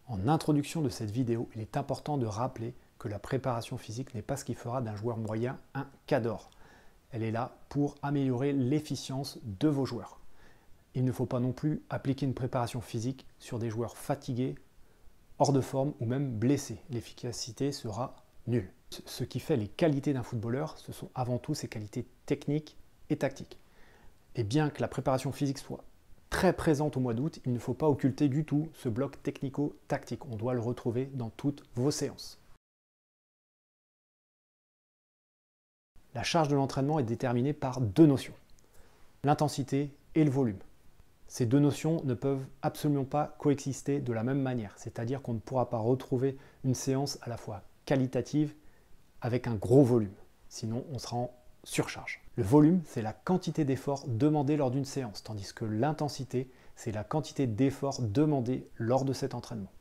En introduction de cette vidéo, il est important de rappeler que la préparation physique n'est pas ce qui fera d'un joueur moyen un cador. Elle est là pour améliorer l'efficience de vos joueurs. Il ne faut pas non plus appliquer une préparation physique sur des joueurs fatigués, hors de forme ou même blessés. L'efficacité sera nulle. Ce qui fait les qualités d'un footballeur, ce sont avant tout ses qualités techniques et tactiques. Et bien que la préparation physique soit très présente au mois d'août, il ne faut pas occulter du tout ce bloc technico-tactique. On doit le retrouver dans toutes vos séances. La charge de l'entraînement est déterminée par deux notions, l'intensité et le volume. Ces deux notions ne peuvent absolument pas coexister de la même manière, c'est-à-dire qu'on ne pourra pas retrouver une séance à la fois qualitative avec un gros volume, sinon on sera en surcharge. Le volume, c'est la quantité d'efforts demandés lors d'une séance, tandis que l'intensité, c'est la quantité d'efforts demandés lors de cet entraînement.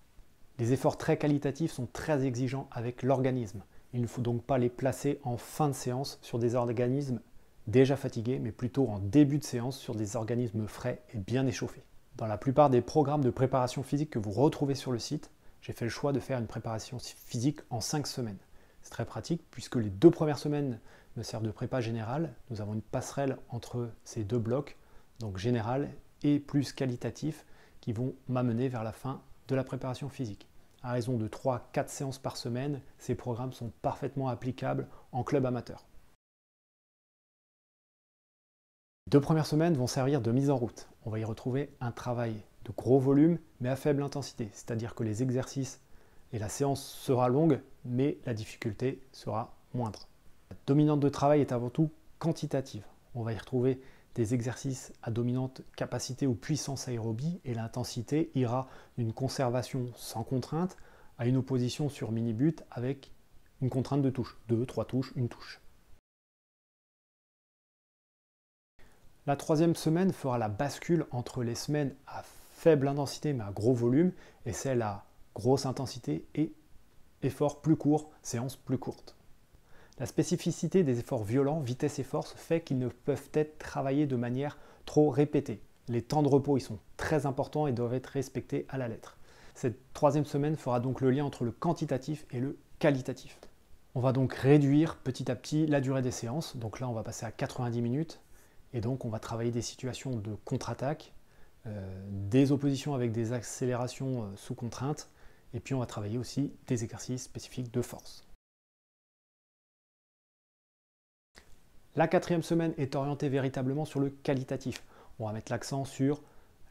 Les efforts très qualitatifs sont très exigeants avec l'organisme. Il ne faut donc pas les placer en fin de séance sur des organismes déjà fatigués, mais plutôt en début de séance sur des organismes frais et bien échauffés. Dans la plupart des programmes de préparation physique que vous retrouvez sur le site, j'ai fait le choix de faire une préparation physique en 5 semaines. C'est très pratique puisque les 2 premières semaines me servent de prépa générale. Nous avons une passerelle entre ces deux blocs, donc général et plus qualitatif, qui vont m'amener vers la fin de la préparation physique. À raison de 3-4 séances par semaine, ces programmes sont parfaitement applicables en club amateur. Les 2 premières semaines vont servir de mise en route. On va y retrouver un travail de gros volume mais à faible intensité, c'est-à-dire que les exercices et la séance sera longue mais la difficulté sera moindre. La dominante de travail est avant tout quantitative. On va y retrouver des exercices à dominante capacité ou puissance aérobie et l'intensité ira d'une conservation sans contrainte à une opposition sur mini-but avec une contrainte de touche, 2, 3 touches, une touche. La 3e semaine fera la bascule entre les semaines à faible intensité mais à gros volume et celles à grosse intensité et efforts plus courts, séances plus courtes. La spécificité des efforts violents, vitesse et force, fait qu'ils ne peuvent être travaillés de manière trop répétée. Les temps de repos ils sont très importants et doivent être respectés à la lettre. Cette 3e semaine fera donc le lien entre le quantitatif et le qualitatif. On va donc réduire petit à petit la durée des séances. Donc là, on va passer à 90 minutes. Et donc, on va travailler des situations de contre-attaque, des oppositions avec des accélérations sous contrainte. Et puis, on va travailler aussi des exercices spécifiques de force. La 4e semaine est orientée véritablement sur le qualitatif. On va mettre l'accent sur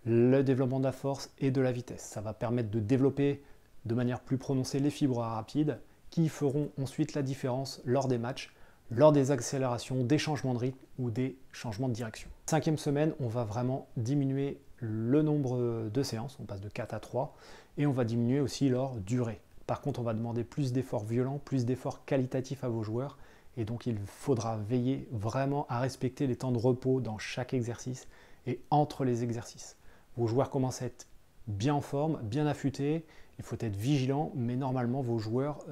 le développement de la force et de la vitesse. Ça va permettre de développer de manière plus prononcée les fibres rapides qui feront ensuite la différence lors des matchs, lors des accélérations, des changements de rythme ou des changements de direction. 5e semaine, on va vraiment diminuer le nombre de séances, on passe de 4 à 3, et on va diminuer aussi leur durée. Par contre, on va demander plus d'efforts violents, plus d'efforts qualitatifs à vos joueurs, et donc il faudra veiller vraiment à respecter les temps de repos dans chaque exercice et entre les exercices. Vos joueurs commencent à être bien en forme, bien affûtés, il faut être vigilant, mais normalement vos joueurs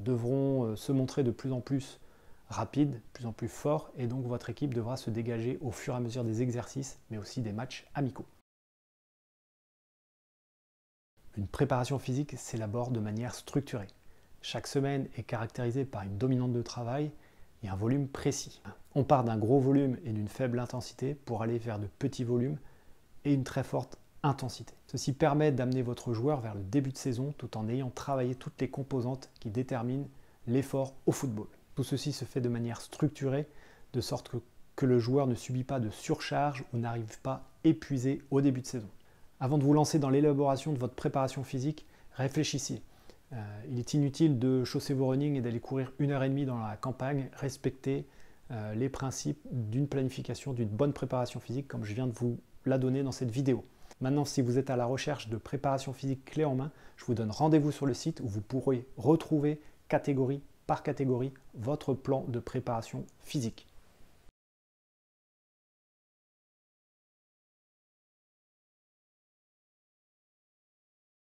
devront se montrer de plus en plus rapide, de plus en plus fort, et donc votre équipe devra se dégager au fur et à mesure des exercices, mais aussi des matchs amicaux. Une préparation physique s'élabore de manière structurée. Chaque semaine est caractérisée par une dominante de travail et un volume précis. On part d'un gros volume et d'une faible intensité pour aller vers de petits volumes et une très forte intensité. Ceci permet d'amener votre joueur vers le début de saison tout en ayant travaillé toutes les composantes qui déterminent l'effort au football. Tout ceci se fait de manière structurée, de sorte que le joueur ne subit pas de surcharge ou n'arrive pas épuisé au début de saison. Avant de vous lancer dans l'élaboration de votre préparation physique, réfléchissez. Il est inutile de chausser vos running et d'aller courir 1h30 dans la campagne. Respectez les principes d'une planification, d'une bonne préparation physique, comme je viens de vous la donner dans cette vidéo. Maintenant, si vous êtes à la recherche de préparation physique clé en main, je vous donne rendez-vous sur le site où vous pourrez retrouver catégorie par catégorie votre plan de préparation physique.